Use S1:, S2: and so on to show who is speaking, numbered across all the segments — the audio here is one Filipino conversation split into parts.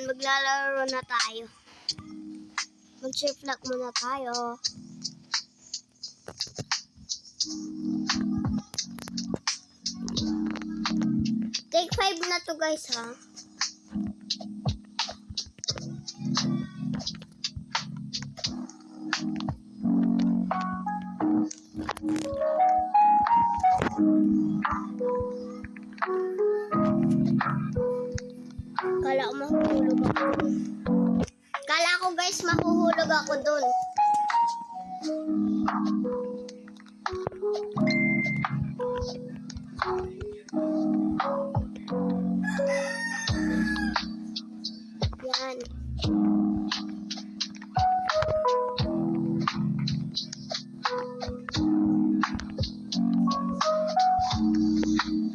S1: maglalaro na tayo. Mag-share muna tayo. Take 5 na to guys ha. Kala ko mahuhulog ako. Kala ko guys mahuhulog ako dun. Yan.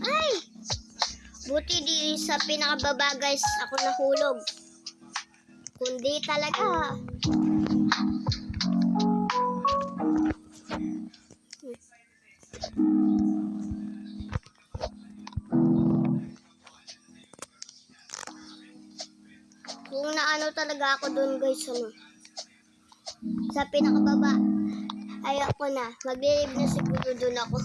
S1: Ay! Buti di sa pinakababa guys ako nahulog. Kundi talaga. Kung naano talaga ako dun guys, ano, sa pinakababa, ay ako na, maglilib na siguro dun ako.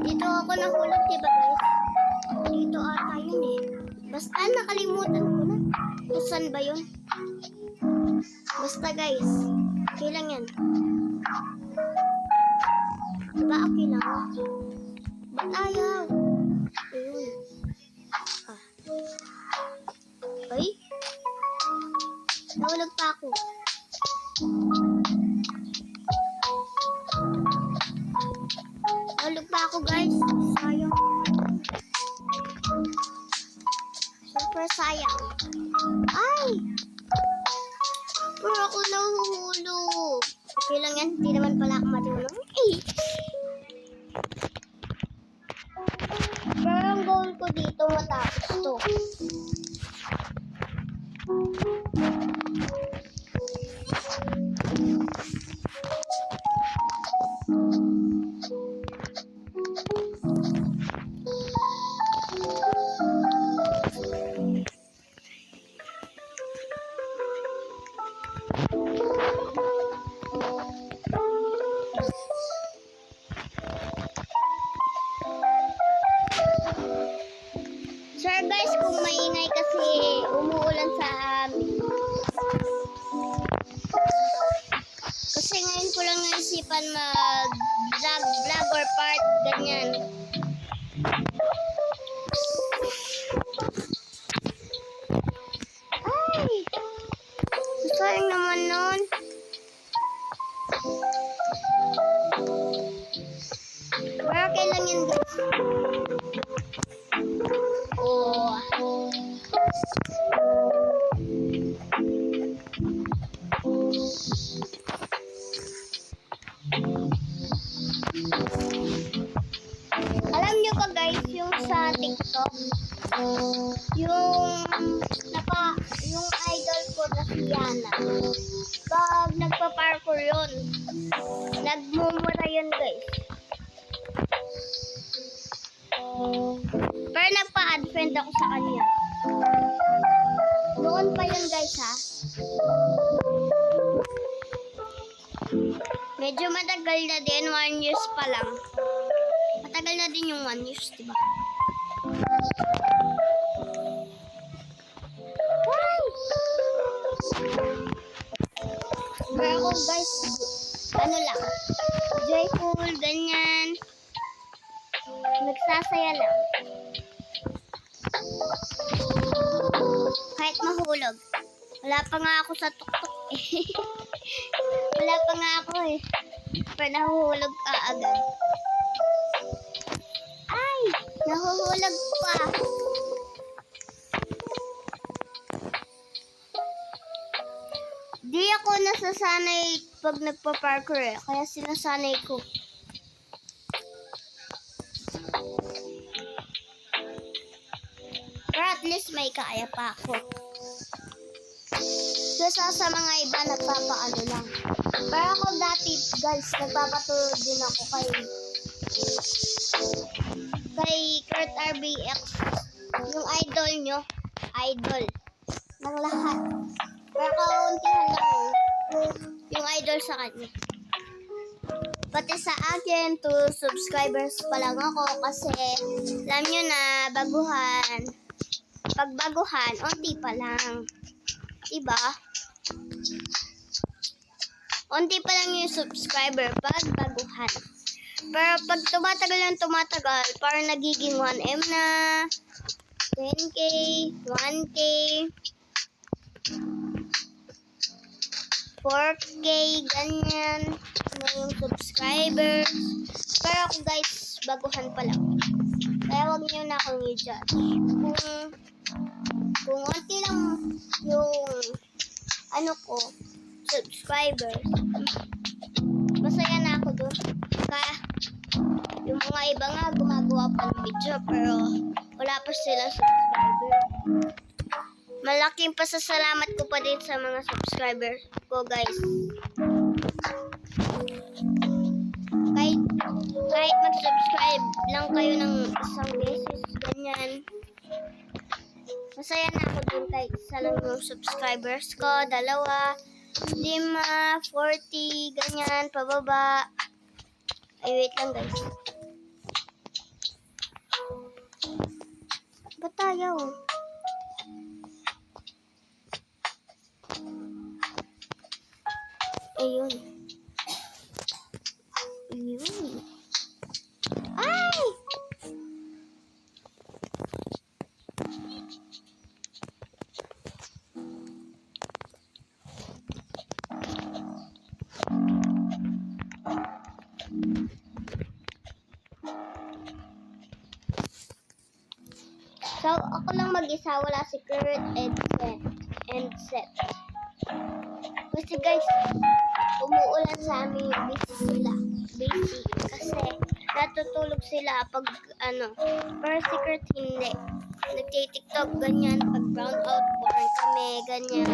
S1: Dito ako nahulog, diba guys? Dito ata yun eh. Basta nakalimutan ko na. Saan ba yun? Basta guys, okay lang yan. Diba okay lang? Ba't ayaw? Ayun. Ah. Ay? Nahulog pa ako. Nahulog pa ako guys. Sayang. Super sayang. Ay! Pero ako nahuhulog. Okay lang yan. Hindi naman pala ako matulog. Eh! Pero ang goal ko dito matapos to. Sir guys, kung maingay kasi umuulan sa amin. Kasi ngayon ko lang naisipan mag-vlog or part, ganyan. Ay! Sayang naman nun. Pero okay lang yan guys. Alam nyo ba guys, yung sa TikTok, yung idol ko na si Yana, pag nagpa-parkour yun, nagmumura yun guys. Pero nagpa-add friend ako sa kanya. Noon pa yun guys ha. Medyo matagal na din, 1 years pa lang. Matagal na din yung 1 years, diba? Pero ako guys, ano lang, joyful, ganyan. Nagsasaya lang. Kahit mahulog. Wala pa nga ako sa tuktok eh. Wala pa nga ako eh. Pero nahuhulog ka agad. Ay! Nahuhulog pa. Di ako nasasanay pag nagpa-parkour eh. Kaya sinasanay ko. Pero at least may kaya pa ako. Kasi sa mga iba nagpapaano lang. Pero ako dati guys, nagpapatulog din ako kay Secret RBX. Yung idol nyo. Idol. Ng lahat. Pero kauntihan lang yung idol sa kanya. Pati sa akin, 2 subscribers pa lang ako kasi alam nyo na, baguhan. Pag baguhan, unti pa lang. Diba? Unti pa lang yung subscriber pag baguhan. Pero pag tumatagal, parang nagiging 1M na, 10K, 1K, 4K, ganyan na yung subscribers. Pero ako guys, baguhan pa lang. Kaya wag niyo na akong i-judge. Kung unti lang yung subscribers, masaya na ako doon. Kaya yung mga iba nga gumagawa pa ng video pero wala pa sila subscriber. Malaking pasasalamat ko pa din sa mga subscribers ko guys. Kahit mag-subscribe lang kayo ng isang beses, ganyan. Masaya na ako dun kahit isa lang yung subscribers ko, 2, 5, 40, ganyan, pababa. Ay, wait lang guys. Ba't tayo? Ayun. Ayun. Ay! So, ako lang mag-isa, wala si Kurt and Seth. Kasi guys, umuulan sa amin, busy sila. Busy. Kasi natutulog sila pag pero si Kurt hindi. Nagtitiktok, ganyan. Pag brown out, born kami, ganyan.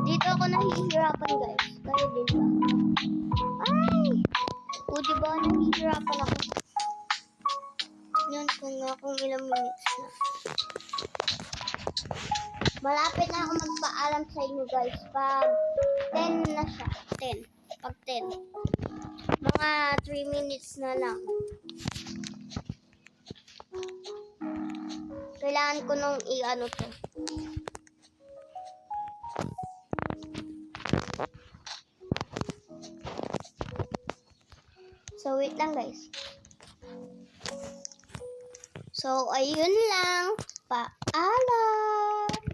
S1: Dito ako nahihirapan guys. Kayo din ba? Ay! O diba nahihirapan ako? Yan ko nga kung ilang minutes na. Malapit na ako magpaalam sa inyo guys. Pag 10 na siya. 10. Pag 10. Mga 3 minutes na lang. Kailangan ko nung to. So, wait lang guys. So, ayun lang. Paalam!